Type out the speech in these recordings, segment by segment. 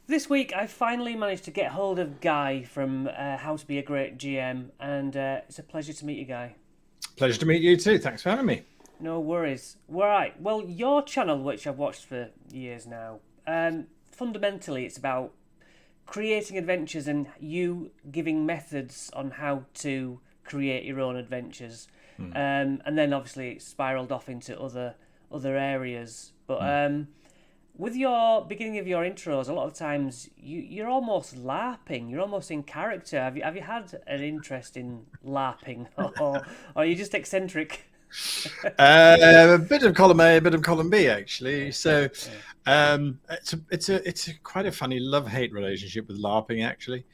This week, I finally managed to get hold of Guy from How to Be a Great GM, and it's a pleasure to meet you, Guy. Pleasure to meet you too. Thanks for having me. No worries. Right. Well, your channel, which I've watched for years now, fundamentally, it's about creating adventures and you giving methods on how to create your own adventures. Mm, And then obviously it spiraled off into other areas. But mm. with your beginning of your intros, a lot of times you're almost LARPing. You're almost in character. Have you had an interest in LARPing, or are you just eccentric? A bit of column A, a bit of column B, actually. So Yeah. it's a quite a funny love-hate relationship with LARPing, actually,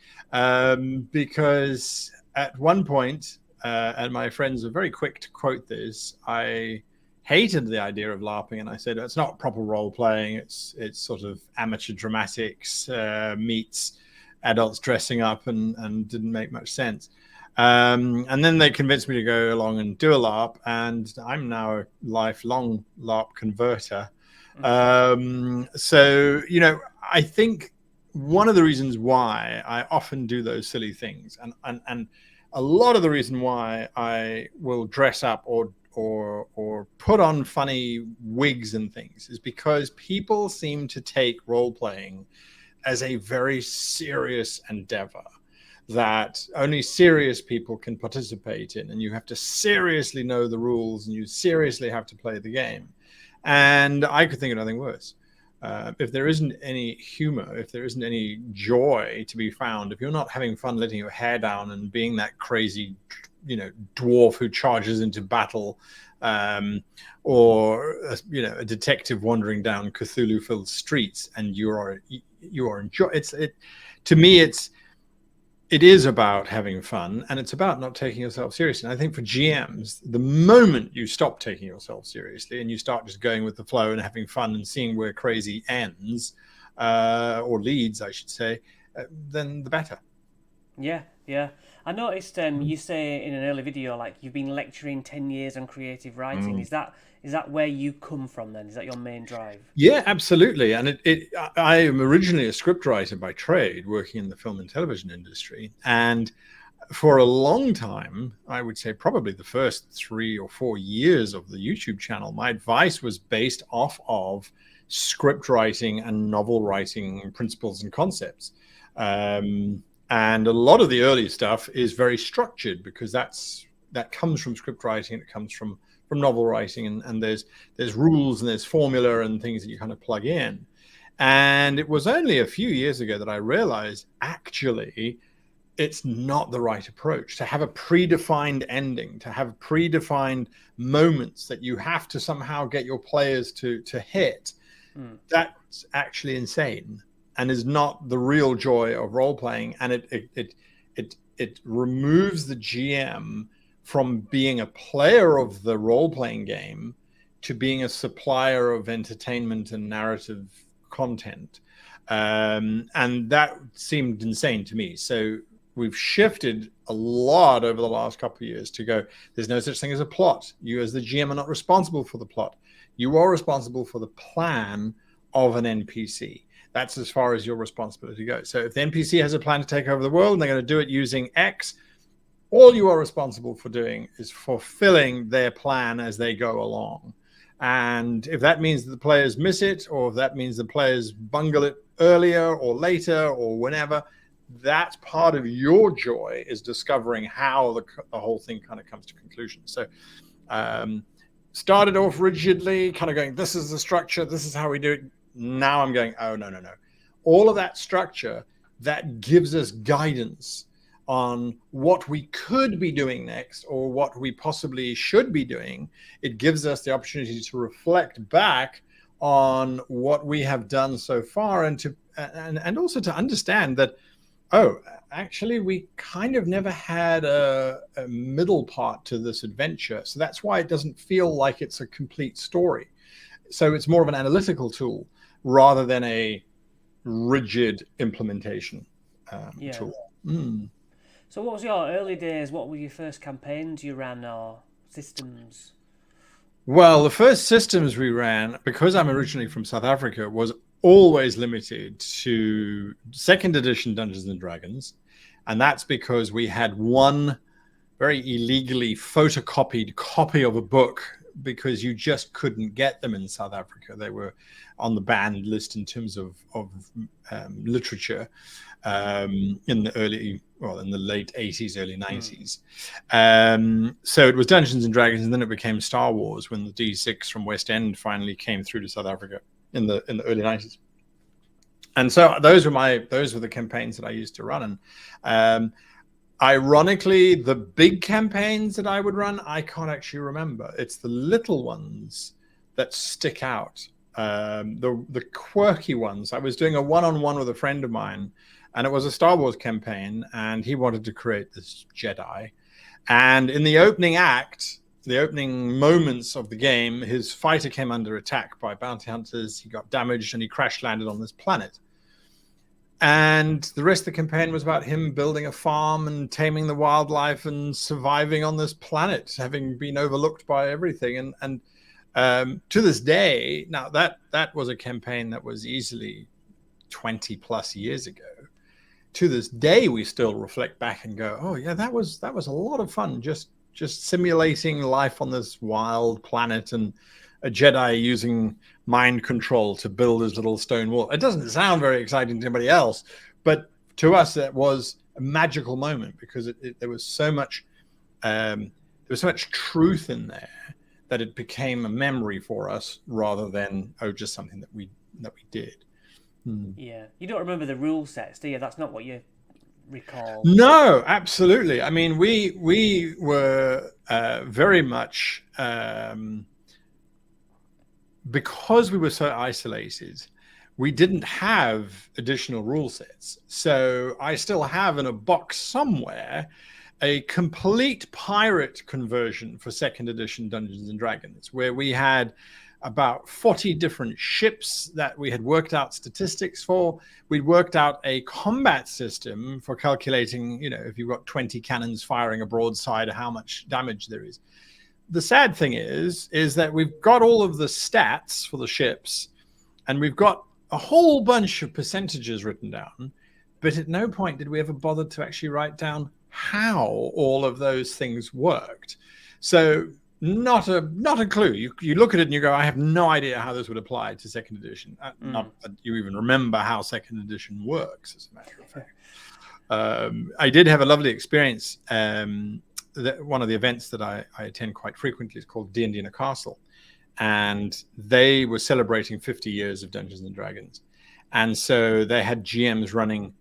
because at one point, and my friends were very quick to quote this, I hated the idea of LARPing, and I said it's not proper role playing. It's sort of amateur dramatics meets adults dressing up, and didn't make much sense. And then they convinced me to go along and do a LARP, and I'm now a lifelong LARP converter. Mm. So, I think one of the reasons why I often do those silly things, and a lot of the reason why I will dress up or put on funny wigs and things is because people seem to take role playing as a very serious endeavor that only serious people can participate in, and you have to seriously know the rules and you seriously have to play the game. And I could think of nothing worse. If there isn't any humor, if there isn't any joy to be found, if you're not having fun letting your hair down and being that crazy, dwarf who charges into battle, or a detective wandering down Cthulhu-filled streets, and you are enjoy it. To me, it is about having fun, and it's about not taking yourself seriously. And I think for GMs, the moment you stop taking yourself seriously and you start just going with the flow and having fun and seeing where crazy ends, or leads, I should say, then the better. Yeah, yeah. I noticed you say in an early video like you've been lecturing 10 years on creative writing. Mm. Is that where you come from then? Is that your main drive? Yeah, absolutely. And I am originally a scriptwriter by trade, working in the film and television industry. And for a long time, I would say probably the first 3 or 4 years of the YouTube channel, my advice was based off of script writing and novel writing principles and concepts. And a lot of the early stuff is very structured because that comes from script writing, it comes from novel writing, and there's rules and there's formula and things that you kind of plug in. And it was only a few years ago that I realized actually it's not the right approach to have a predefined ending, to have predefined moments that you have to somehow get your players to hit. Mm. That's actually insane and is not the real joy of role playing. And it removes the GM from being a player of the role playing game to being a supplier of entertainment and narrative content. And that seemed insane to me. So we've shifted a lot over the last couple of years to go, there's no such thing as a plot. You, as the GM, are not responsible for the plot. You are responsible for the plan of an NPC. That's as far as your responsibility goes. So if the NPC has a plan to take over the world and they're going to do it using X, all you are responsible for doing is fulfilling their plan as they go along. And if that means that the players miss it, or if that means the players bungle it earlier or later or whenever, that's part of your joy, is discovering how the whole thing kind of comes to conclusion. So started off rigidly, kind of going, this is the structure, this is how we do it. Now I'm going, oh, no, no, no. All of that structure that gives us guidance on what we could be doing next or what we possibly should be doing. It gives us the opportunity to reflect back on what we have done so far, and also to understand that, oh, actually we kind of never had a middle part to this adventure. So that's why it doesn't feel like it's a complete story. So it's more of an analytical tool rather than a rigid implementation Yeah. tool. Mm. So what was your early days? What were your first campaigns you ran or systems? Well, the first systems we ran, because I'm originally from South Africa, was always limited to second edition Dungeons and Dragons. And that's because we had one very illegally photocopied copy of a book because you just couldn't get them in South Africa. They were on the banned list in terms of literature in the late 80s, early 90s. So it was Dungeons and Dragons, and then it became Star Wars when the D6 from West End finally came through to South Africa in the early 90s. And so those were the campaigns that I used to run. And ironically, the big campaigns that I would run, I can't actually remember. It's the little ones that stick out. The quirky ones. I was doing a one-on-one with a friend of mine, and it was a Star Wars campaign, and he wanted to create this Jedi. And in the opening act, the opening moments of the game, his fighter came under attack by bounty hunters. He got damaged, and he crash landed on this planet. And the rest of the campaign was about him building a farm and taming the wildlife and surviving on this planet, having been overlooked by everything. And to this day, now that was a campaign that was easily 20 plus years ago. To this day, we still reflect back and go, oh yeah, that was a lot of fun. Just simulating life on this wild planet and a Jedi using mind control to build his little stone wall. It doesn't sound very exciting to anybody else, but to us, it was a magical moment because there was so much truth in there that it became a memory for us rather than just something that we did. Yeah, you don't remember the rule sets, do you? That's not what you recall. No, absolutely. I mean, we were very much because we were so isolated. We didn't have additional rule sets, so I still have in a box somewhere a complete pirate conversion for second edition Dungeons and Dragons, where we had about 40 different ships that we had worked out statistics for. We'd worked out a combat system for calculating, if you've got 20 cannons firing a broadside, how much damage there is. The sad thing is that we've got all of the stats for the ships, and we've got a whole bunch of percentages written down, but at no point did we ever bother to actually write down how all of those things worked. So not a clue. You look at it and you go, I have no idea how this would apply to second edition. Not that you even remember how second edition works, as a matter of fact. I did have a lovely experience. One of the events that I attend quite frequently is called D&D in a Castle. And they were celebrating 50 years of Dungeons and Dragons. And so they had GMs running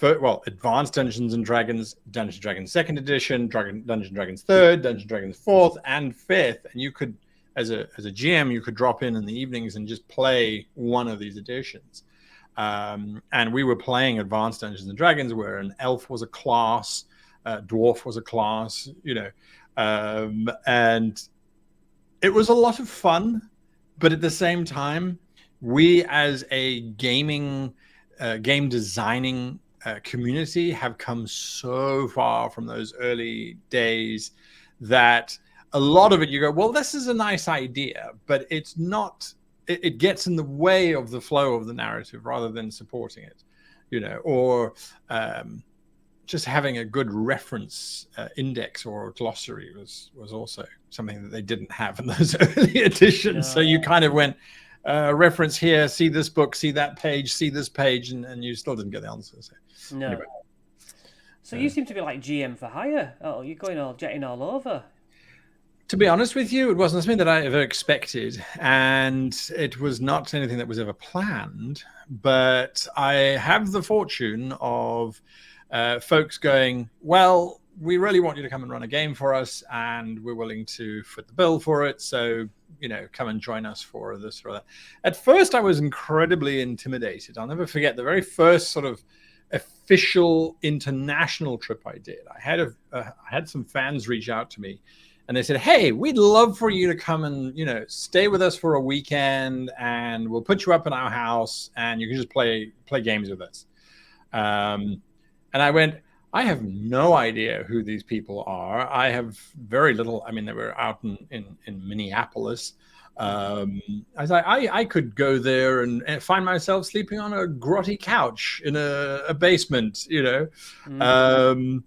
Advanced Dungeons and Dragons, Dungeons and Dragons Second Edition, Dungeons and Dragons Third, Dungeons and Dragons Fourth, and Fifth. And you could, as a GM, you could drop in the evenings and just play one of these editions. And we were playing Advanced Dungeons and Dragons, where an elf was a class, dwarf was a class, and it was a lot of fun. But at the same time, we as a game designing community have come so far from those early days that a lot of it you go, well, this is a nice idea, but it's not, it gets in the way of the flow of the narrative rather than supporting it, or just having a good reference index or glossary was also something that they didn't have in those early editions. No. So you kind of went, reference here, see this book, see that page, see this page, and you still didn't get the answer. No. Anyway. So you seem to be like GM for hire. Oh, you're jetting all over. To be honest with you, it wasn't something that I ever expected, and it was not anything that was ever planned. But I have the fortune of folks going, well, we really want you to come and run a game for us, and we're willing to foot the bill for it. So, come and join us for this or that. At first, I was incredibly intimidated. I'll never forget the very first sort of official international trip I did. I had some fans reach out to me, and they said, hey, we'd love for you to come and, stay with us for a weekend, and we'll put you up in our house, and you can just play games with us. And I went, I have no idea who these people are. I have very little. I mean, they were out in Minneapolis. I was like, I could go there and find myself sleeping on a grotty couch in a basement, you know.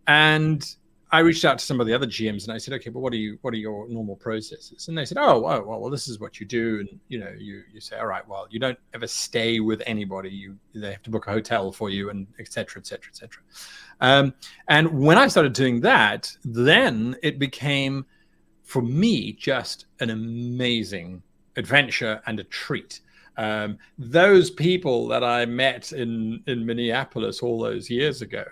And I reached out to some of the other GMs and I said, okay, but what are your normal processes? And they said, oh, well, this is what you do. And, you know, you say, all right, well, you don't ever stay with anybody. They have to book a hotel for you, and et cetera, et cetera, et cetera. And when I started doing that, then it became, for me, just an amazing adventure and a treat. Those people that I met in Minneapolis all those years ago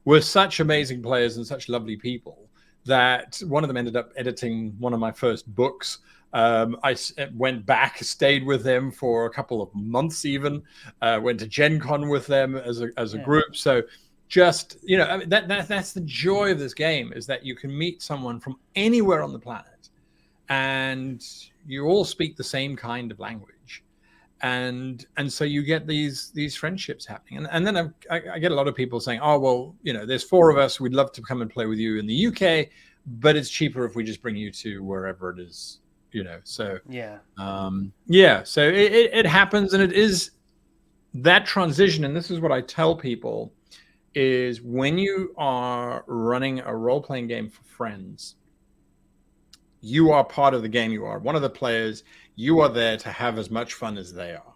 were such amazing players and such lovely people that one of them ended up editing one of my first books. I went back, stayed with them for a couple of months, even went to Gen Con with them as a group. So just, you know, I mean, that's the joy of this game, is that you can meet someone from anywhere on the planet and you all speak the same kind of language. And so you get these friendships happening. And then I get a lot of people saying, oh, well, you know, there's 4 of us. We'd love to come and play with you in the UK, but it's cheaper if we just bring you to wherever it is, you know. So, so it happens. And it is that transition. And this is what I tell people, is when you are running a role-playing game for friends, you are part of the game. You are one of the players. You are there to have as much fun as they are.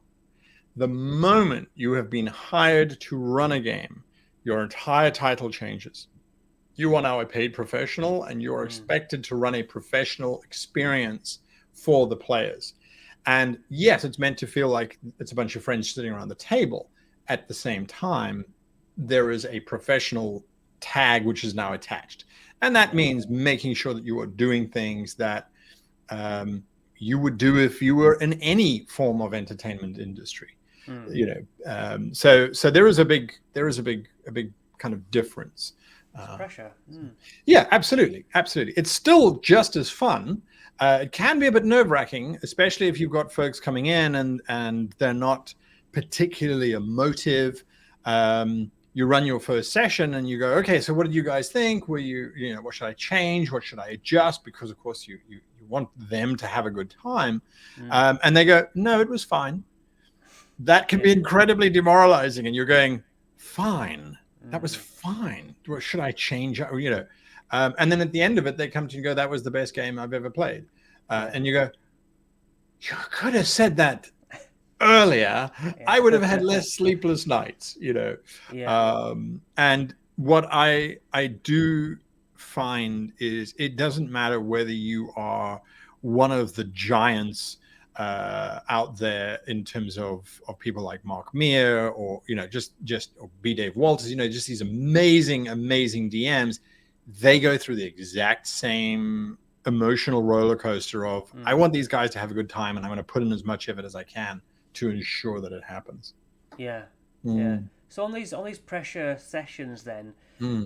The moment you have been hired to run a game, your entire title changes. You are now a paid professional, and you are expected to run a professional experience for the players. And yes, it's meant to feel like it's a bunch of friends sitting around the table. At the same time, there is a professional tag which is now attached. And that means making sure that you are doing things that you would do if you were in any form of entertainment industry. You know, so there is a big kind of difference. Pressure. Yeah, absolutely. It's still just as fun. It can be a bit nerve-wracking, especially if you've got folks coming in and they're not particularly emotive. You run your first session and you go, okay, so what did you guys think? Were you know, what should I change? What should I adjust? Because of course you want them to have a good time. And they go, no, it was fine. That can be incredibly demoralizing. And you're going, fine, that was fine. What should I change? You know, and then at the end of it, they come to you and go, that was the best game I've ever played. And you go, you could have said that earlier. I would have had less sleepless nights, you know. And what I do find is it doesn't matter whether you are one of the giants out there in terms of people like Mark Meer, or, you know, just or B. Dave Walters, you know, just these amazing DMs. They go through the exact same emotional roller coaster of I want these guys to have a good time, and I'm going to put in as much of it as I can to ensure that it happens. Yeah. So on these pressure sessions, then,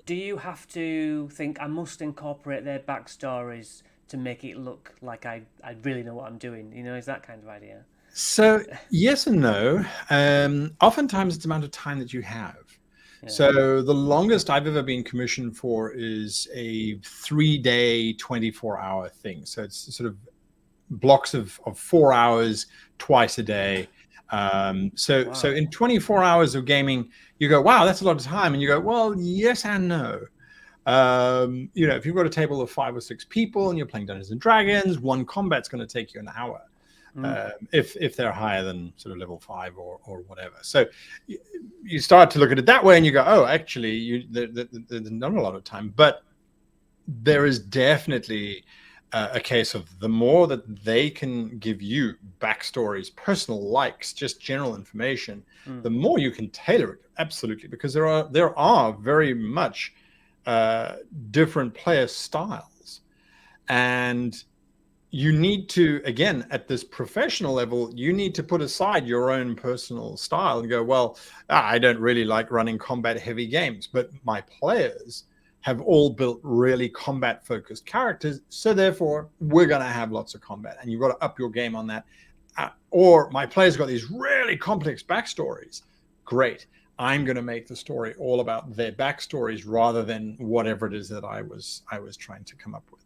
do you have to think, I must incorporate their backstories to make it look like I really know what I'm doing? You know, is that kind of idea? So yes and no. Oftentimes it's the amount of time that you have. So the longest I've ever been commissioned for is a 3-day, 24-hour thing. So it's sort of blocks of 4 hours twice a day. So in 24 hours of gaming, you go, wow, that's a lot of time. And you go, well, yes and no. You know, if you've got a table of 5 or 6 people and you're playing Dungeons and Dragons, one combat's going to take you an hour. If they're higher than sort of level 5 or whatever. So you start to look at it that way and you go, oh, actually, there's not a lot of time. But there is definitely a case of the more that they can give you backstories, personal likes, just general information, the more you can tailor it. Absolutely, because there are very much different player styles, and you need to, again, at this professional level, you need to put aside your own personal style and go, well, I don't really like running combat heavy games, but my players have all built really combat focused characters. So therefore we're going to have lots of combat, and you've got to up your game on that. Or my players got these really complex backstories. Great. I'm going to make the story all about their backstories rather than whatever it is that I was trying to come up with.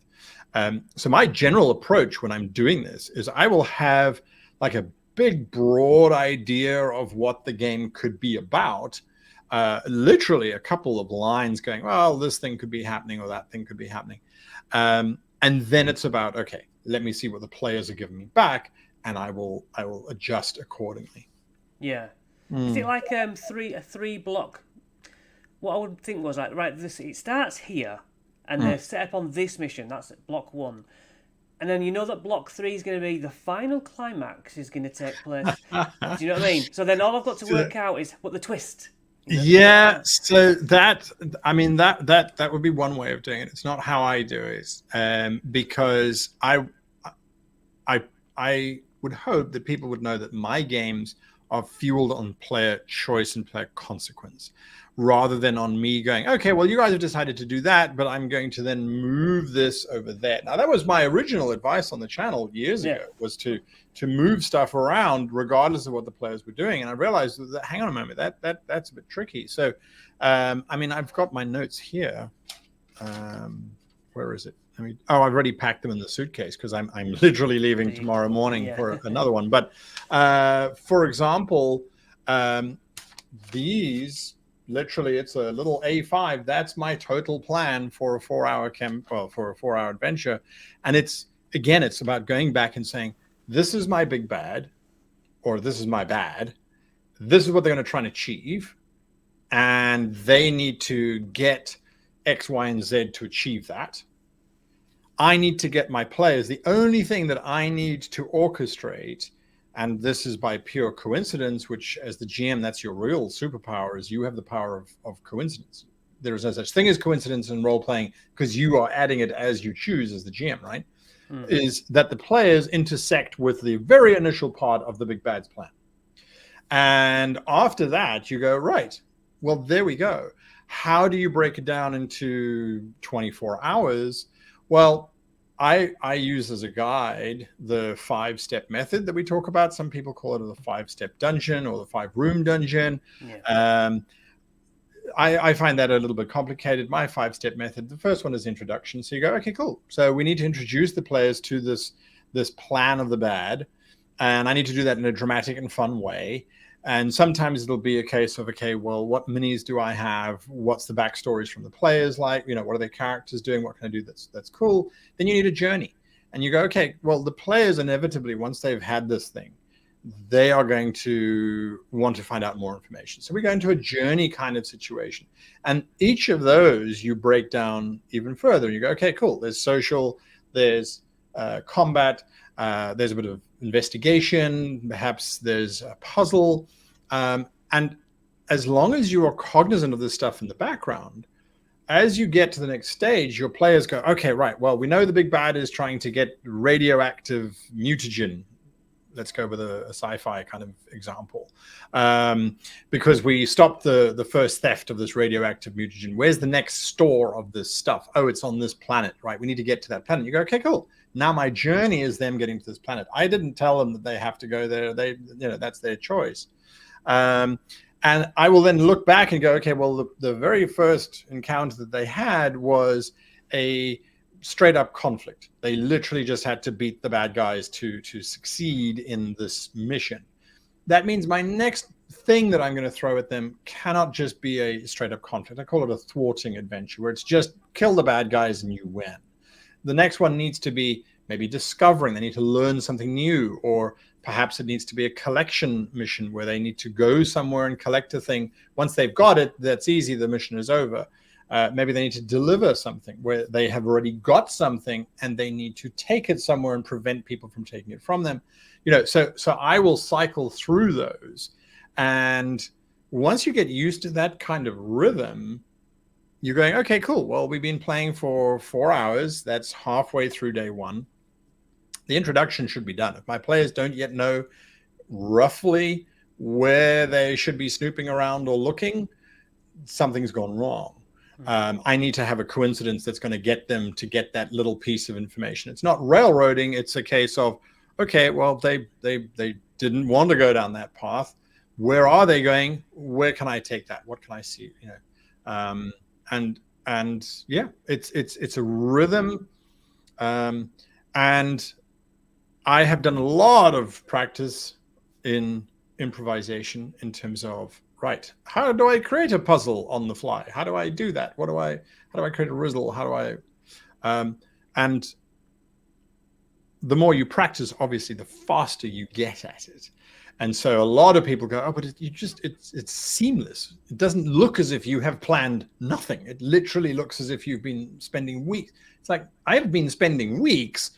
So my general approach when I'm doing this is I will have like a big, broad idea of what the game could be about. Literally a couple of lines going, well, this thing could be happening or that thing could be happening. And then it's about, okay, let me see what the players are giving me back, and I will adjust accordingly. Yeah. Is it like a three block? What I would think was like, right, it starts here, and they're set up on this mission. That's block 1. And then you know that block 3 is going to be the final climax is going to take place. Do you know what I mean? So then all I've got to work out is what the twist. Yeah, so that, I mean, that would be one way of doing it. It's not how I do it, because I would hope that people would know that my games are fueled on player choice and player consequence, rather than on me going, okay, well, you guys have decided to do that, but I'm going to then move this over there. Now, that was my original advice on the channel years ago, was to move stuff around regardless of what the players were doing. And I realized that, hang on a moment, that's a bit tricky. So, I mean, I've got my notes here. Where is it? I mean, I've already packed them in the suitcase because I'm literally leaving tomorrow morning for another one. But for example, these, literally, it's a little A5. That's my total plan for a 4-hour for a 4-hour adventure. And it's about going back and saying, this is my big bad, or this is my bad. This is what they're going to try and achieve. And they need to get X, Y, and Z to achieve that. I need to get my players. The only thing that I need to orchestrate, and this is by pure coincidence, which as the GM, that's your real superpower, is you have the power of coincidence. There is no such thing as coincidence in role-playing because you are adding it as you choose as the GM, right? Is that the players intersect with the very initial part of the big bad's plan. And after that, you go, right, well, there we go. How do you break it down into 24 hours? Well, I use as a guide the 5-step method that we talk about. Some people call it the 5-step dungeon or the 5-room dungeon. I find that a little bit complicated. My 5-step method, the first one is introduction. So you go, okay, cool. So we need to introduce the players to this plan of the bad. And I need to do that in a dramatic and fun way. And sometimes it'll be a case of, okay, well, what minis do I have? What's the backstories from the players like? What are their characters doing? What can I do that's cool? Then you need a journey. And you go, okay, well, the players inevitably, once they've had this thing, they are going to want to find out more information. So we go into a journey kind of situation. And each of those you break down even further. You go, okay, cool. There's social, there's combat, there's a bit of investigation, perhaps there's a puzzle. And as long as you are cognizant of this stuff in the background, as you get to the next stage, your players go, okay, right, well, we know the big bad is trying to get radioactive mutagen. Let's go with a sci-fi kind of example. Because we stopped the first theft of this radioactive mutagen. Where's the next store of this stuff? Oh, it's on this planet, right? We need to get to that planet. You go, okay, cool. Now my journey is them getting to this planet. I didn't tell them that they have to go there. That's their choice. And I will then look back and go, okay, well, the very first encounter that they had was a straight up conflict. They literally just had to beat the bad guys to succeed in this mission. That means my next thing that I'm going to throw at them cannot just be a straight up conflict. I call it a thwarting adventure, where it's just kill the bad guys and you win. The next one needs to be maybe discovering. They need to learn something new, or perhaps it needs to be a collection mission where they need to go somewhere and collect a thing. Once they've got it, that's easy. The mission is over. Maybe they need to deliver something where they have already got something and they need to take it somewhere and prevent people from taking it from them. So I will cycle through those. And once you get used to that kind of rhythm, you're going, okay, cool. Well, we've been playing for 4 hours. That's halfway through day one. The introduction should be done. If my players don't yet know roughly where they should be snooping around or looking, something's gone wrong. I need to have a coincidence that's going to get them to get that little piece of information. It's not railroading. It's a case of, okay, well, they didn't want to go down that path. Where are they going? Where can I take that? What can I see? And yeah, it's a rhythm And I have done a lot of practice in improvisation in terms of, right, how do I create a puzzle on the fly? How do I do that? How do I create a riddle? How do I, and the more you practice, obviously, the faster you get at it. And so a lot of people go, oh, but it's seamless. It doesn't look as if you have planned nothing. It literally looks as if you've been spending weeks. It's like, I have been spending weeks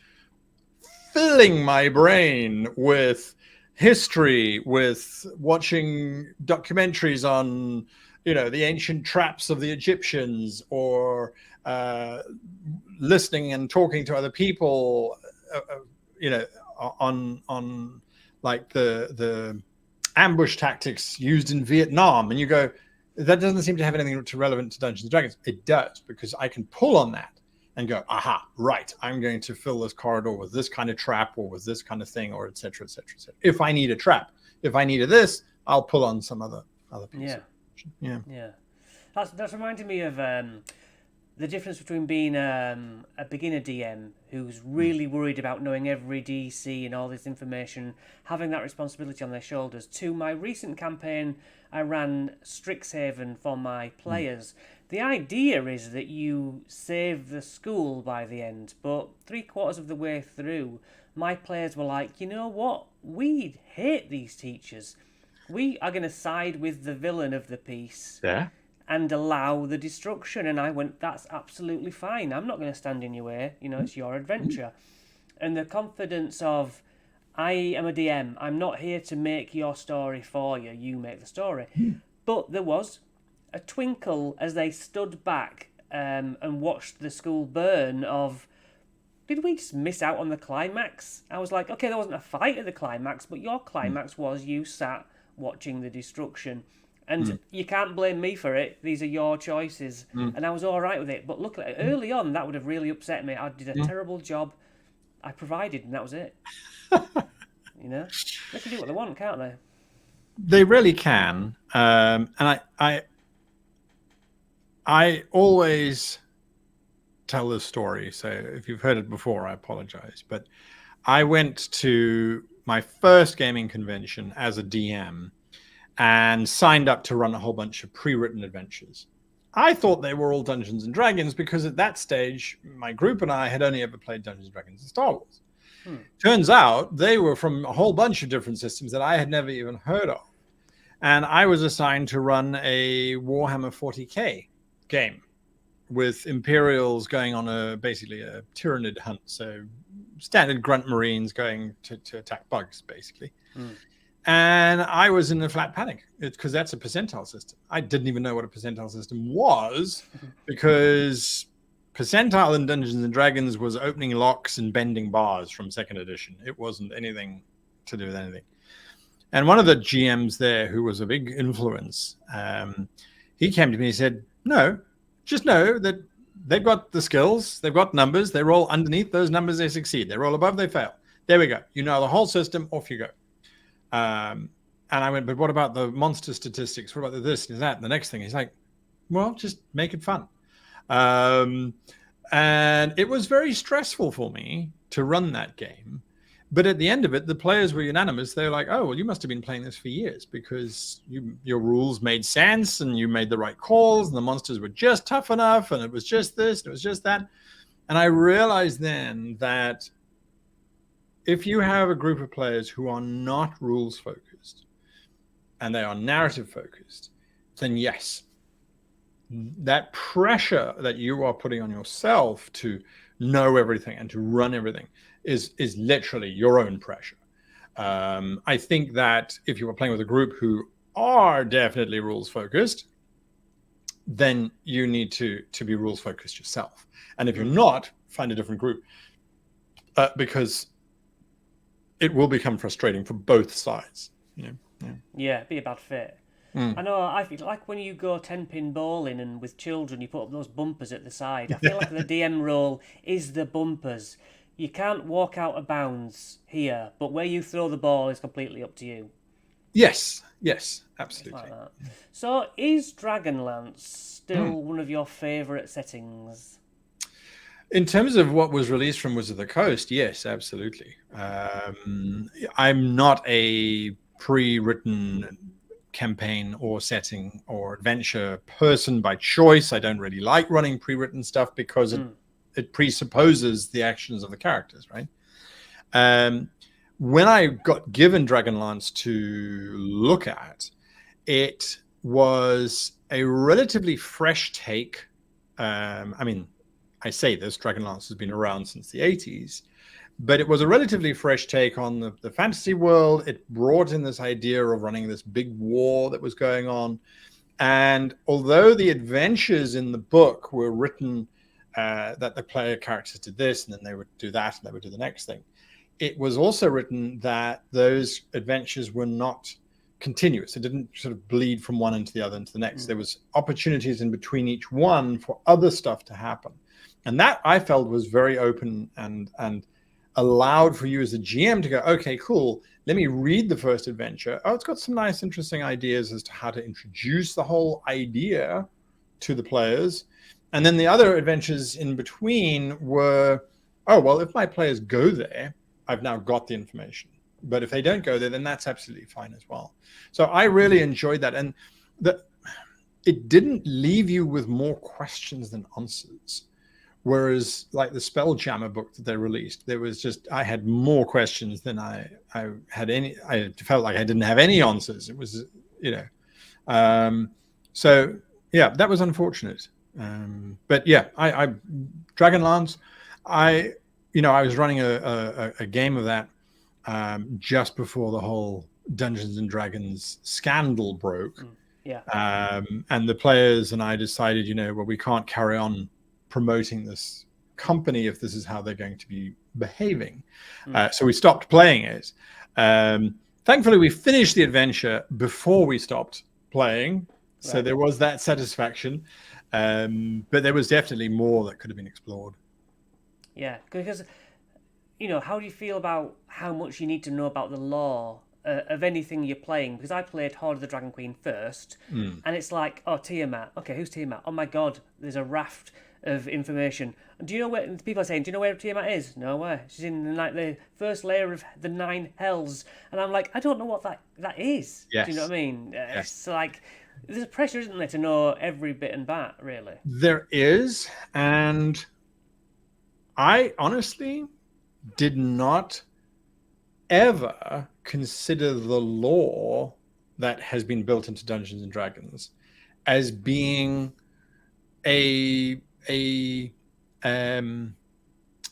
filling my brain with history, with watching documentaries on, the ancient traps of the Egyptians, or listening and talking to other people, on like the ambush tactics used in Vietnam. And you go, that doesn't seem to have anything relevant to Dungeons and Dragons. It does, because I can pull on that and go, aha, right, I'm going to fill this corridor with this kind of trap, or with this kind of thing, or et cetera, et cetera, et cetera. If I need a trap, if I need this, I'll pull on some other piece. Yeah. That's reminding me of the difference between being a beginner DM who's really worried about knowing every DC and all this information, having that responsibility on their shoulders, to my recent campaign. I ran Strixhaven for my players. The idea is that you save the school by the end, but 3/4 of the way through, my players were like, you know what? We hate these teachers. We are going to side with the villain of the piece. Yeah. And allow the destruction. And I went, that's absolutely fine. I'm not going to stand in your way. It's your adventure. And the confidence of, I am a DM. I'm not here to make your story for you. You make the story. But there was a twinkle as they stood back and watched the school burn of, did we just miss out on the climax? I was like, okay, there wasn't a fight at the climax, but your climax was you sat watching the destruction. And you can't blame me for it. These are your choices. And I was all right with it. But look, early on, that would have really upset me. I did a terrible job. I provided, and that was it. They can do what they want, can't they? They really can. And I always tell this story. So if you've heard it before, I apologize. But I went to my first gaming convention as a DM and signed up to run a whole bunch of pre-written adventures. I thought they were all Dungeons and Dragons, because at that stage, my group and I had only ever played Dungeons and Dragons and Star Wars. Turns out they were from a whole bunch of different systems that I had never even heard of. And I was assigned to run a Warhammer 40K game with Imperials going on basically a Tyranid hunt. So standard grunt Marines going to attack bugs, basically. And I was in a flat panic, because that's a percentile system. I didn't even know what a percentile system was, because percentile in Dungeons and Dragons was opening locks and bending bars from 2nd edition. It wasn't anything to do with anything. And one of the GMs there, who was a big influence, he came to me and said, no, just know that they've got the skills, they've got numbers, they roll underneath those numbers, they succeed. They roll above, they fail. There we go. You know the whole system, off you go. And I went, but what about the monster statistics? What about the this and that? And the next thing, he's like, well, just make it fun. And it was very stressful for me to run that game. But at the end of it, the players were unanimous. They were like, oh, well, you must have been playing this for years, because your rules made sense and you made the right calls and the monsters were just tough enough and it was just this and it was just that. And I realized then that if you have a group of players who are not rules focused and they are narrative focused, then yes, that pressure that you are putting on yourself to know everything and to run everything is literally your own pressure. I think that if you are playing with a group who are definitely rules focused, then you need to be rules focused yourself. And if you're not, find a different group, because it will become frustrating for both sides. Yeah, be a bad fit. I know, I feel like when you go 10-pin bowling and with children you put up those bumpers at the side. I feel like the DM role is the bumpers. You can't walk out of bounds here, but where you throw the ball is completely up to you. Yes, absolutely. Like that. So is Dragonlance still one of your favourite settings? In terms of what was released from Wizards of the Coast, yes, absolutely. I'm not a pre-written campaign or setting or adventure person by choice. I don't really like running pre-written stuff because it presupposes the actions of the characters, right? When I got given Dragonlance to look at, it was a relatively fresh take. I mean, I say this, Dragonlance has been around since the 80s, but it was a relatively fresh take on the fantasy world. It brought in this idea of running this big war that was going on. And although the adventures in the book were written that the player characters did this, and then they would do that, and they would do the next thing, it was also written that those adventures were not continuous. It didn't sort of bleed from one into the other into the next. There was opportunities in between each one for other stuff to happen. And that I felt was very open and allowed for you as a GM to go, okay, cool. Let me read the first adventure. Oh, it's got some nice, interesting ideas as to how to introduce the whole idea to the players. And then the other adventures in between were, oh, well, if my players go there, I've now got the information. But if they don't go there, then that's absolutely fine as well. So I really enjoyed that. And it didn't leave you with more questions than answers. Whereas like the Spelljammer book that they released, there was just, I had more questions than I had any, I felt like I didn't have any answers. It was, so yeah, that was unfortunate. But yeah, I Dragonlance, I was running a game of that just before the whole Dungeons and Dragons scandal broke. And the players and I decided, well, we can't carry on promoting this company if this is how they're going to be behaving. So we stopped playing it. Thankfully, we finished the adventure before we stopped playing. So there was that satisfaction. But there was definitely more that could have been explored. Yeah, because, how do you feel about how much you need to know about the lore of anything you're playing? Because I played Horde of the Dragon Queen first, and it's like, oh, Tiamat. Okay, who's Tiamat? Oh my God, there's a raft of information. Do you know where people are saying? Do you know where Tiamat is? No way. She's in the first layer of the 9 hells, and I'm like, I don't know what that is. Yes. Do you know what I mean? Yes. It's like there's a pressure, isn't there, to know every bit and bat, really. There is, and I honestly did not ever consider the lore that has been built into Dungeons and Dragons as being a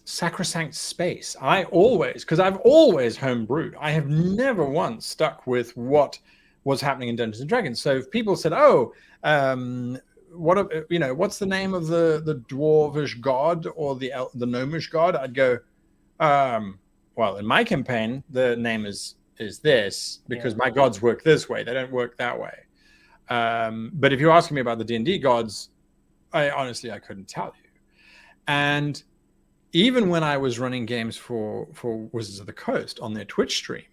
sacrosanct space. Because I've always homebrewed. I have never once stuck with what was happening in Dungeons and Dragons. So if people said, "Oh, what's the name of the dwarvish god or the gnomish god?" I'd go, well, in my campaign, the name is this because my gods work this way. They don't work that way. But if you're asking me about the D&D gods, I couldn't tell you. And even when I was running games for Wizards of the Coast on their Twitch stream,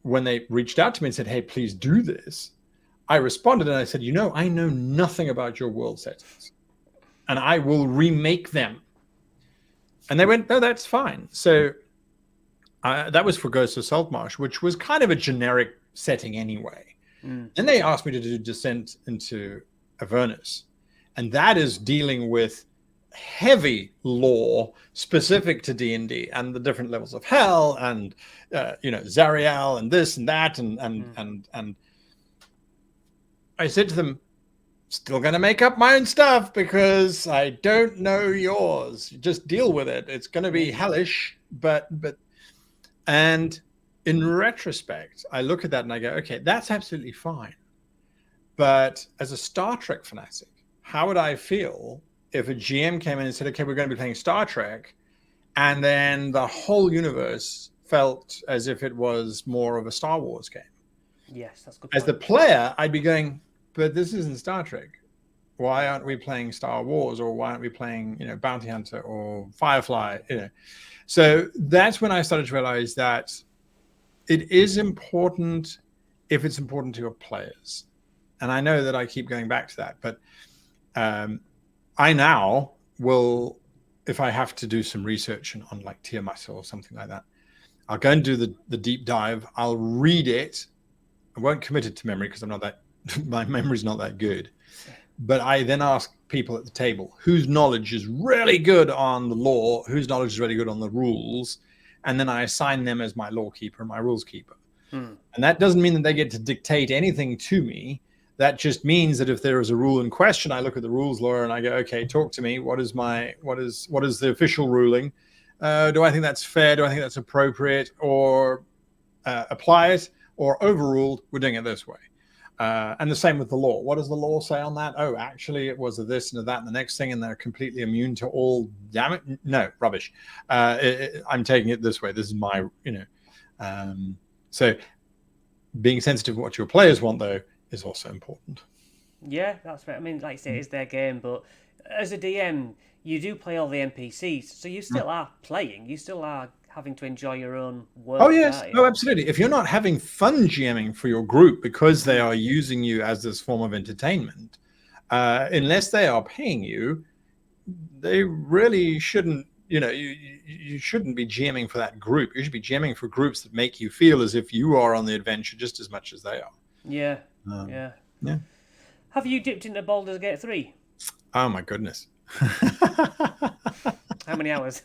when they reached out to me and said, "Hey, please do this," I responded and I said, I know nothing about your world settings, and I will remake them. And they went, "No, that's fine." So that was for Ghosts of Saltmarsh, which was kind of a generic setting anyway. And they asked me to do Descent into Avernus. And that is dealing with heavy lore specific to D&D and the different levels of hell and, Zariel and this and that. And I said to them, still going to make up my own stuff because I don't know yours. Just deal with it. It's going to be hellish, and in retrospect, I look at that and I go, okay, that's absolutely fine. But as a Star Trek fanatic, how would I feel if a GM came in and said, okay, we're going to be playing Star Trek, and then the whole universe felt as if it was more of a Star Wars game? Yes, that's a good point. As the player, I'd be going, but this isn't Star Trek. Why aren't we playing Star Wars, or why aren't we playing, Bounty Hunter or Firefly? So that's when I started to realize that it is important if it's important to your players. And I know that I keep going back to that, but I now will if I have to do some research on like Tiamat or something like that, I'll go and do the deep dive. I'll read it. I won't commit it to memory because I'm not that, my memory's not that good. But I then ask people at the table whose knowledge is really good on the law, whose knowledge is really good on the rules, and then I assign them as my law keeper and my rules keeper. And that doesn't mean that they get to dictate anything to me. That just means that if there is a rule in question, I look at the rules lawyer and I go, okay, talk to me. What is the official ruling? Do I think that's fair? Do I think that's appropriate? Or apply it? Or overruled? We're doing it this way. And the same with the law. What does the law say on that? Oh, actually, it was a this and a that and the next thing, and they're completely immune to all. Damn it, no, rubbish. I'm taking it this way. This is my, so being sensitive to what your players want, though, is also important. Yeah, that's right. I mean, like I say, it's their game, but as a DM, you do play all the NPCs, so you still are playing. You still are having to enjoy your own work. Oh, yes. Oh, absolutely. If you're not having fun GMing for your group because they are using you as this form of entertainment, unless they are paying you, they really shouldn't, you shouldn't be GMing for that group. You should be GMing for groups that make you feel as if you are on the adventure just as much as they are. Yeah. Yeah. Have you dipped into Baldur's Gate 3? Oh, my goodness. How many hours?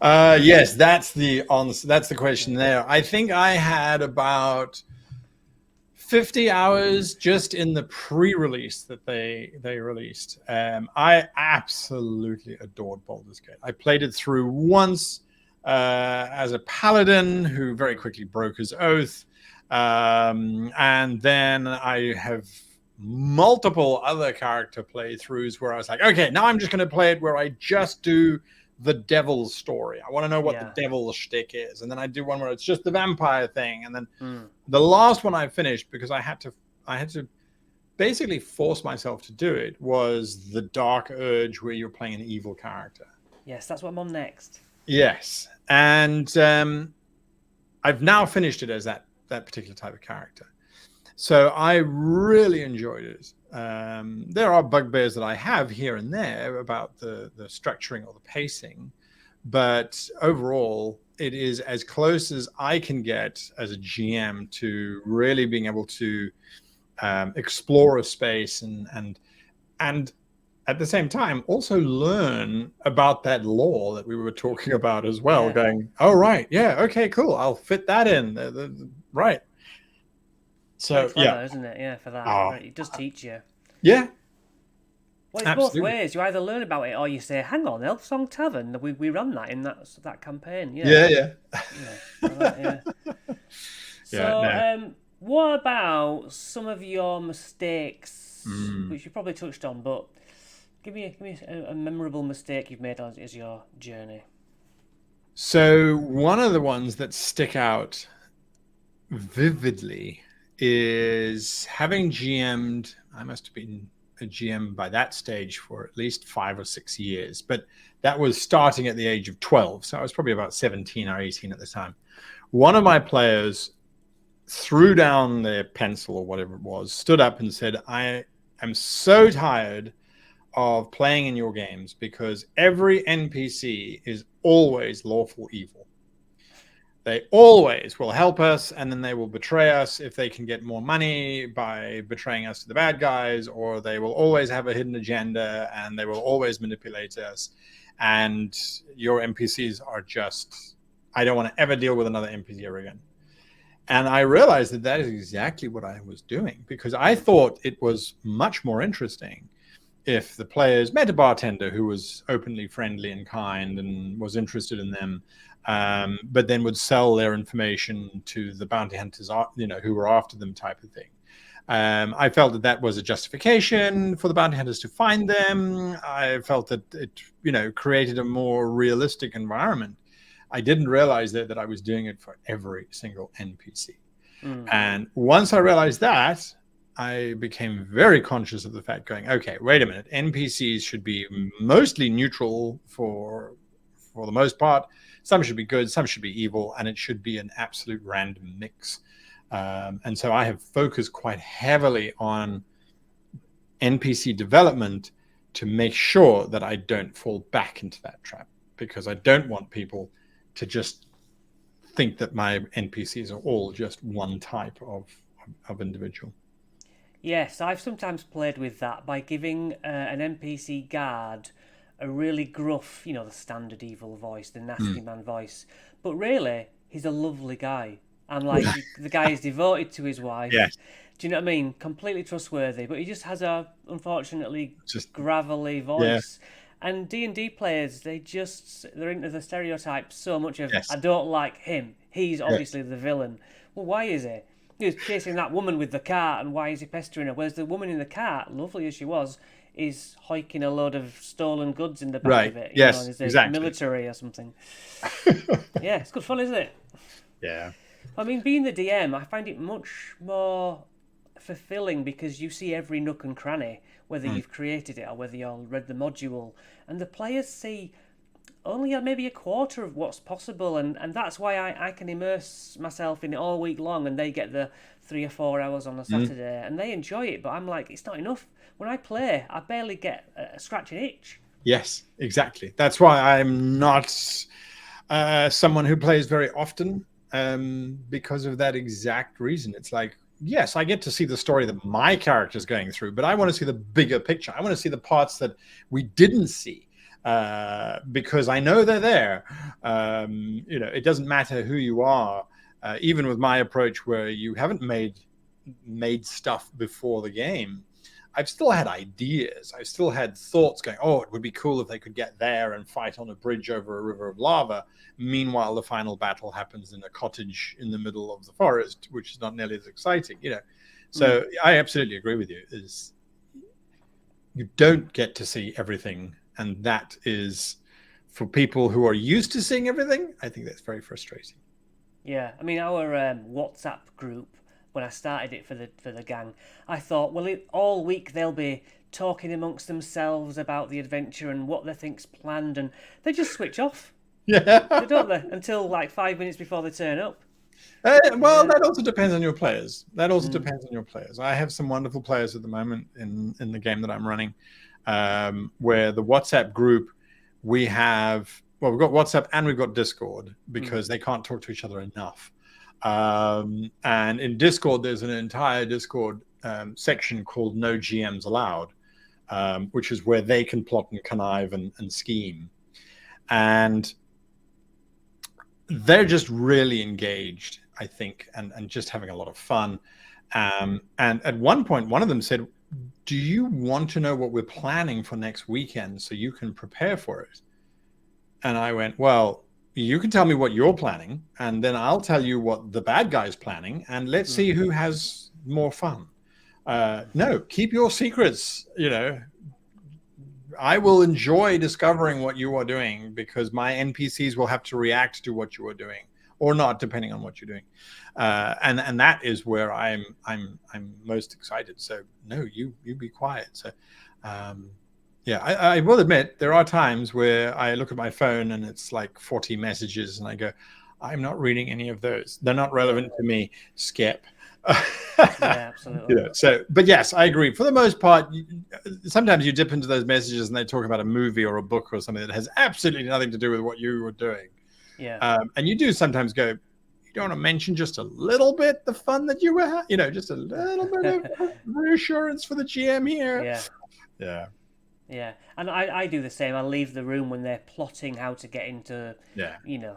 Yes, that's the question there. I think I had about 50 hours just in the pre-release that they released. I absolutely adored Baldur's Gate. I played it through once as a paladin who very quickly broke his oath. And then I have multiple other character playthroughs where I was like, okay, now I'm just going to play it where I just do the devil's story. I want to know what the devil's shtick is. And then I do one where it's just the vampire thing. And then the last one I finished, because I had to basically force myself to do it, was the Dark Urge, where you're playing an evil character. Yes, that's what I'm on next. Yes. And I've now finished it as that particular type of character. So I really enjoyed it. There are bugbears that I have here and there about the structuring or the pacing, but overall, it is as close as I can get as a GM to really being able to explore a space and at the same time also learn about that lore that we were talking about as well. Yeah. Going, oh right, yeah, okay, cool, I'll fit that in. Right. So clever, isn't it? Yeah, for that. Right. It does teach you. Yeah. Well, it's absolutely both ways. You either learn about it or you say, hang on, Elfsong Tavern, we ran that in that campaign. Yeah. So, what about some of your mistakes, which you probably touched on, but give me a memorable mistake you've made as your journey. So, one of the ones that stick out vividly is having GM'd, I must have been a GM by that stage for at least 5 or 6 years, but that was starting at the age of 12. So I was probably about 17 or 18 at the time. One of my players threw down their pencil or whatever it was, stood up and said, I am so tired of playing in your games because every NPC is always lawful evil. They always will help us, and then they will betray us if they can get more money by betraying us to the bad guys, or they will always have a hidden agenda, and they will always manipulate us. And your NPCs are just, I don't want to ever deal with another NPC ever again. And I realized that is exactly what I was doing, because I thought it was much more interesting if the players met a bartender who was openly friendly and kind and was interested in them, but then would sell their information to the bounty hunters, who were after them, type of thing. I felt that was a justification for the bounty hunters to find them. I felt that it, created a more realistic environment. I didn't realize that I was doing it for every single NPC. And once I realized that, I became very conscious of the fact going, okay, wait a minute. NPCs should be mostly neutral for the most part. Some should be good, some should be evil, and it should be an absolute random mix. And so I have focused quite heavily on NPC development to make sure that I don't fall back into that trap, because I don't want people to just think that my NPCs are all just one type of individual. Yes, I've sometimes played with that by giving an NPC guard a really gruff, the standard evil voice, the nasty man voice. But really, he's a lovely guy. And like the guy is devoted to his wife. Yes. Do you know what I mean? Completely trustworthy, but he just has a unfortunately Just gravelly voice. And D&D players, they're into the stereotypes so much of Yes. I don't like him. He's Yes. obviously the villain. Well, why is he? He was chasing that woman with the cart, and why is he pestering her? Whereas the woman in the cart, lovely as she was, is hoiking a load of stolen goods in the back Right. of it. Yes, And it's exactly. military or something. Yeah, it's good fun, isn't it? Yeah. I mean, being the DM, I find it much more fulfilling because you see every nook and cranny, whether you've created it or whether you've read the module, and the players see only maybe a quarter of what's possible, and that's why I can immerse myself in it all week long, and they get the 3 or 4 hours on a Saturday, and they enjoy it, but I'm like, it's not enough. When I play, I barely get a scratch an itch. Yes, exactly. That's why I'm not someone who plays very often, because of that exact reason. It's like, yes, I get to see the story that my character's going through, but I want to see the bigger picture. I want to see the parts that we didn't see, because I know they're there. It doesn't matter who you are, even with my approach where you haven't made stuff before the game. I've still had ideas. I've still had thoughts going, oh, it would be cool if they could get there and fight on a bridge over a river of lava. Meanwhile, the final battle happens in a cottage in the middle of the forest, which is not nearly as exciting, So I absolutely agree with you. Is you don't get to see everything. And that is, for people who are used to seeing everything, I think that's very frustrating. Yeah, I mean, our WhatsApp group, when I started it for the gang, I thought, well, all week they'll be talking amongst themselves about the adventure and what they think's planned, and they just switch off. Yeah. Don't they? Until like 5 minutes before they turn up. Well, that also depends on your players. Depends on your players. I have some wonderful players at the moment in the game that I'm running, where the WhatsApp group, we've got WhatsApp and we've got Discord, because they can't talk to each other enough. And in Discord, there's an entire Discord section called No GMs Allowed, which is where they can plot and connive and scheme. And they're just really engaged, I think, and just having a lot of fun. And at one point, one of them said, do you want to know what we're planning for next weekend so you can prepare for it? And I went, well, you can tell me what you're planning, and then I'll tell you what the bad guy's planning, and let's see who has more fun. No, keep your secrets. I will enjoy discovering what you are doing, because my NPCs will have to react to what you are doing, or not, depending on what you're doing. And that is where I'm most excited. So no, you be quiet. So yeah, I will admit there are times where I look at my phone and it's like 40 messages, and I go, I'm not reading any of those. They're not relevant to me. Skip. Yeah, absolutely. But yes, I agree. For the most part, sometimes you dip into those messages and they talk about a movie or a book or something that has absolutely nothing to do with what you were doing. Yeah. And you do sometimes go, you don't want to mention just a little bit the fun that you were having, just a little bit of reassurance for the GM here. Yeah. Yeah. Yeah, and I do the same. I leave the room when they're plotting how to get into,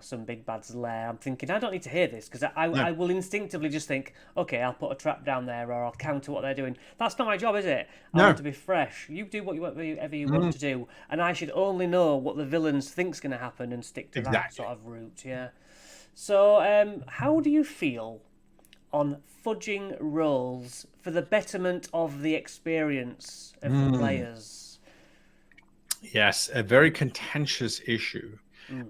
some big bad's lair. I'm thinking, I don't need to hear this, because I will instinctively just think, okay, I'll put a trap down there, or I'll counter what they're doing. That's not my job, is it? I want to be fresh. You do whatever you want to do, and I should only know what the villains think's going to happen and stick to that sort of route, yeah. So, how do you feel on fudging roles for the betterment of the experience of the players? Yes, a very contentious issue,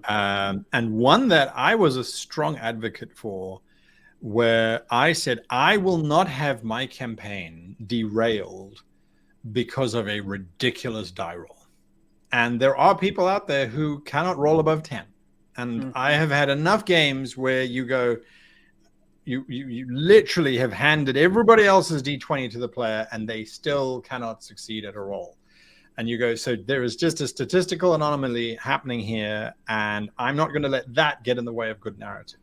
and one that I was a strong advocate for, where I said, I will not have my campaign derailed because of a ridiculous die roll. And there are people out there who cannot roll above 10. And I have had enough games where you go, you literally have handed everybody else's D20 to the player and they still cannot succeed at a roll. And you go, so there is just a statistical anomaly happening here, and I'm not going to let that get in the way of good narrative.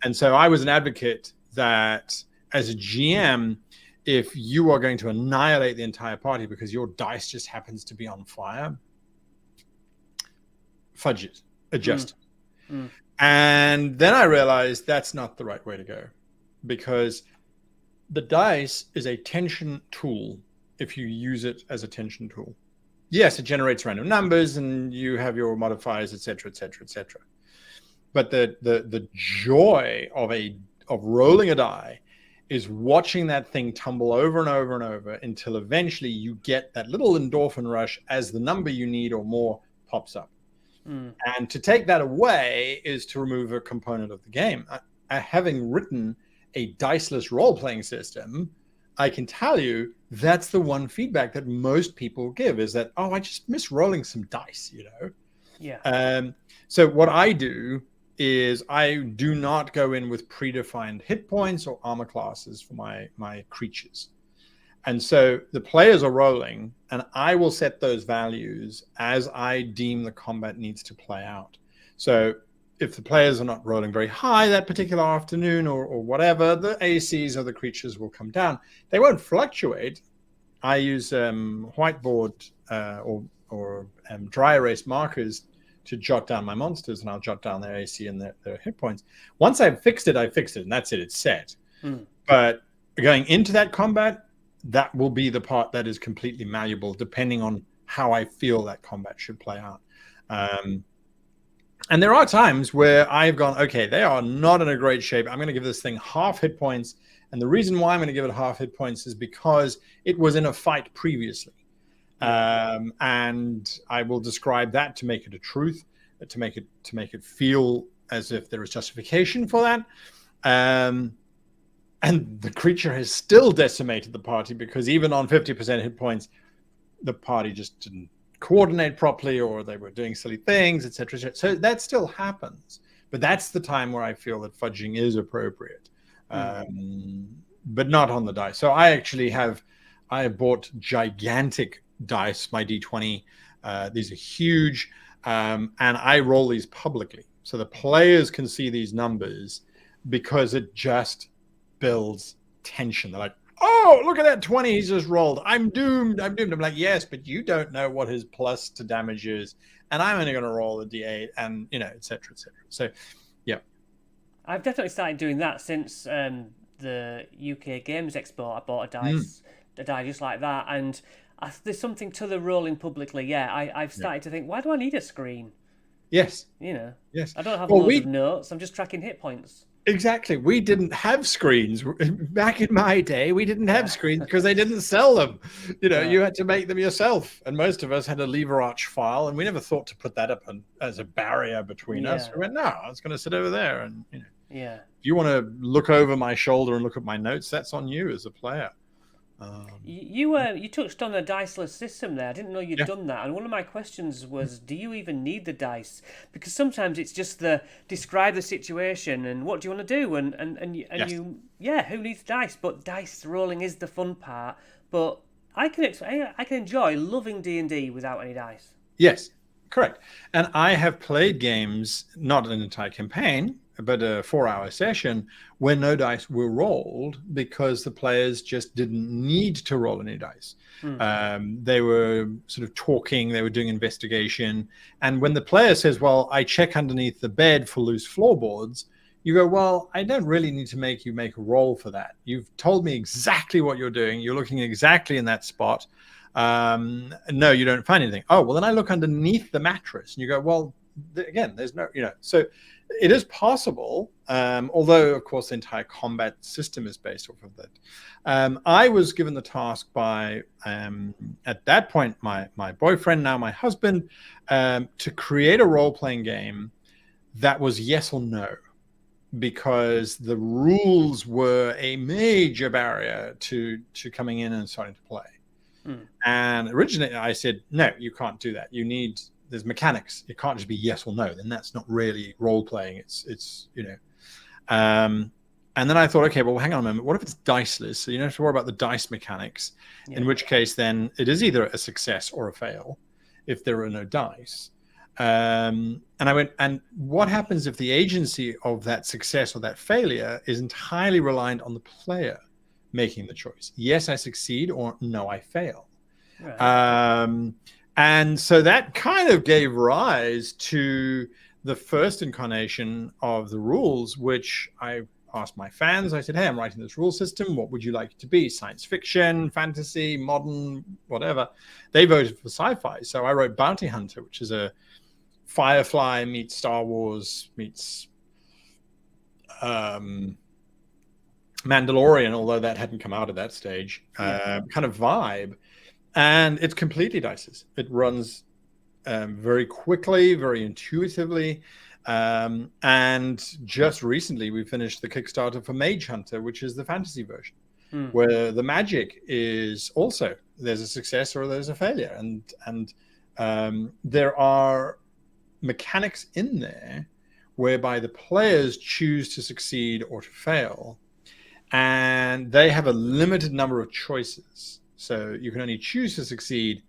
And so I was an advocate that as a GM, if you are going to annihilate the entire party because your dice just happens to be on fire, fudge it, adjust it. And then I realized that's not the right way to go, because the dice is a tension tool if you use it as a tension tool. Yes, it generates random numbers and you have your modifiers, et cetera, et cetera, et cetera. But the joy of rolling a die is watching that thing tumble over and over and over until eventually you get that little endorphin rush as the number you need or more pops up. And to take that away is to remove a component of the game. Having written a diceless role-playing system, I can tell you that's the one feedback that most people give, is that, oh, I just miss rolling some dice, you know? Yeah. So what I do is I do not go in with predefined hit points or armor classes for my creatures. And so the players are rolling, and I will set those values as I deem the combat needs to play out. So if the players are not rolling very high that particular afternoon or whatever, the ACs of the creatures will come down. They won't fluctuate. I use whiteboard or dry erase markers to jot down my monsters, and I'll jot down their AC and their hit points. Once I've fixed it, and that's it. It's set. But going into that combat, that will be the part that is completely malleable, depending on how I feel that combat should play out. And there are times where I've gone, okay, they are not in a great shape. I'm going to give this thing half hit points. And the reason why I'm going to give it half hit points is because it was in a fight previously. And I will describe that to make it a truth, to make it feel as if there is justification for that. And the creature has still decimated the party because even on 50% hit points, the party just didn't coordinate properly, or they were doing silly things, etc. So that still happens, but that's the time where I feel that fudging is appropriate, but not on the dice. So I have bought gigantic dice, my D20. These are huge, and I roll these publicly so the players can see these numbers, because it just builds tension. They're like, oh, look at that 20 he's just rolled. I'm doomed. I'm like, yes, but you don't know what his plus to damage is, and I'm only going to roll a D8, and et cetera, et cetera. So, yeah. I've definitely started doing that since the UK Games Expo. I bought a die just like that, and there's something to the rolling publicly. Yeah, I've started to think, why do I need a screen? Yes. Yes. I don't have loads of notes. I'm just tracking hit points. Exactly. We didn't have screens back in my day. We didn't have screens because they didn't sell them. You had to make them yourself. And most of us had a lever arch file, and we never thought to put that up as a barrier between us. We went, no, I was going to sit over there. And if you want to look over my shoulder and look at my notes, that's on you as a player. You touched on a diceless system there. I didn't know you'd done that. And one of my questions was, do you even need the dice? Because sometimes it's just describe the situation and what do you want to do, who needs dice? But dice rolling is the fun part. But I can enjoy loving D&D without any dice. Yes, correct. And I have played games, not an entire campaign, but a 4-hour session where no dice were rolled because the players just didn't need to roll any dice. They were sort of talking, they were doing investigation. And when the player says, well, I check underneath the bed for loose floorboards, you go, well, I don't really need to make you make a roll for that. You've told me exactly what you're doing. You're looking exactly in that spot. No, you don't find anything. Oh, well, then I look underneath the mattress. And you go, well, again, there's no, so it is possible, although, of course, the entire combat system is based off of that. I was given the task by, at that point, my boyfriend, now my husband, to create a role-playing game that was yes or no, because the rules were a major barrier to coming in and starting to play. And originally I said, no, you can't do that. There's mechanics. It can't just be yes or no. Then that's not really role playing. It's. And And then I thought, okay, well, hang on a moment. What if it's diceless? So you don't have to worry about the dice mechanics, Yeah. in which case then it is either a success or a fail if there are no dice. And I went, and what happens if the agency of that success or that failure is entirely reliant on the player making the choice? Yes, I succeed, or no, I fail. Right. And so that kind of gave rise to the first incarnation of the rules, which I asked my fans. I said, hey, I'm writing this rule system. What would you like it to be? Science fiction, fantasy, modern, whatever. They voted for sci-fi. So I wrote Bounty Hunter, which is a Firefly meets Star Wars meets Mandalorian, although that hadn't come out at that stage, kind of vibe. And it's completely dices. It runs very quickly, very intuitively. And just recently, we finished the Kickstarter for Mage Hunter, which is the fantasy version, where the magic is also there's a success or there's a failure. And there are mechanics in there whereby the players choose to succeed or to fail. And they have a limited number of choices. So you can only choose to succeed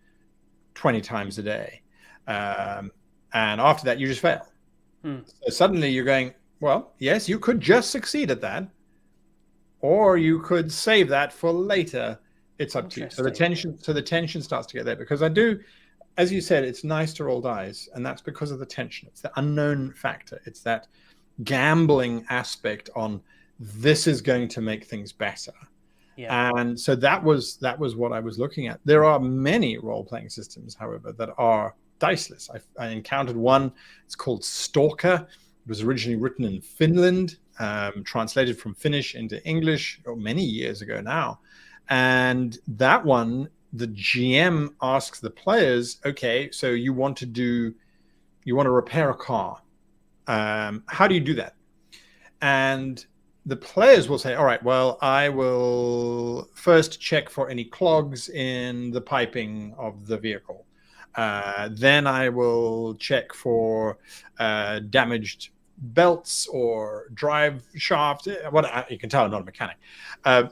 20 times a day. And after that, you just fail. So suddenly you're going, well, yes, you could just succeed at that, or you could save that for later. It's up to you. So the tension starts to get there, because I do, as you said, it's nice to roll dice, and that's because of the tension. It's the unknown factor. It's that gambling aspect on this is going to make things better. Yeah. And so that was what I was looking at. There are many role-playing systems, however, that are diceless. I encountered one. It's called Stalker. It was originally written in Finland, translated from Finnish into English many years ago now. And that one, the GM asks the players, okay, so you want to repair a car. How do you do that? And the players will say, all right, well, I will first check for any clogs in the piping of the vehicle. Then I will check for damaged belts or drive shaft. What you can tell I'm not a mechanic.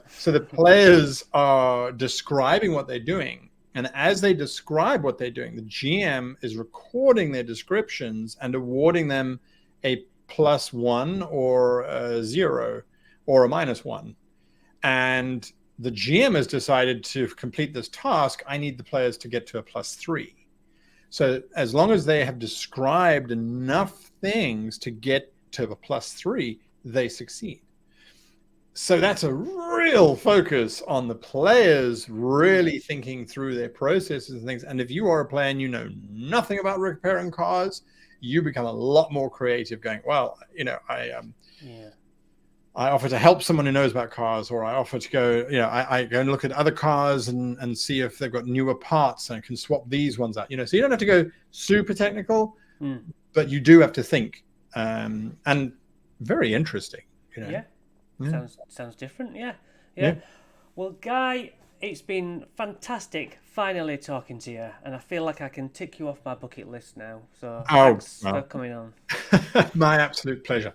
So the players are describing what they're doing. And as they describe what they're doing, the GM is recording their descriptions and awarding them a +1 or a 0 or a -1. And the GM has decided to complete this task, I need the players to get to a +3. So as long as they have described enough things to get to a +3, they succeed. So that's a real focus on the players really thinking through their processes and things. And if you are a player and you know nothing about repairing cars, you become a lot more creative, going, well, I offer to help someone who knows about cars, or I offer to go, I go and look at other cars and see if they've got newer parts and I can swap these ones out, so you don't have to go super technical, but you do have to think, and very interesting, Yeah. Sounds different. Yeah. Well, Guy, it's been fantastic finally talking to you, and I feel like I can tick you off my bucket list now. So thanks for coming on. My absolute pleasure.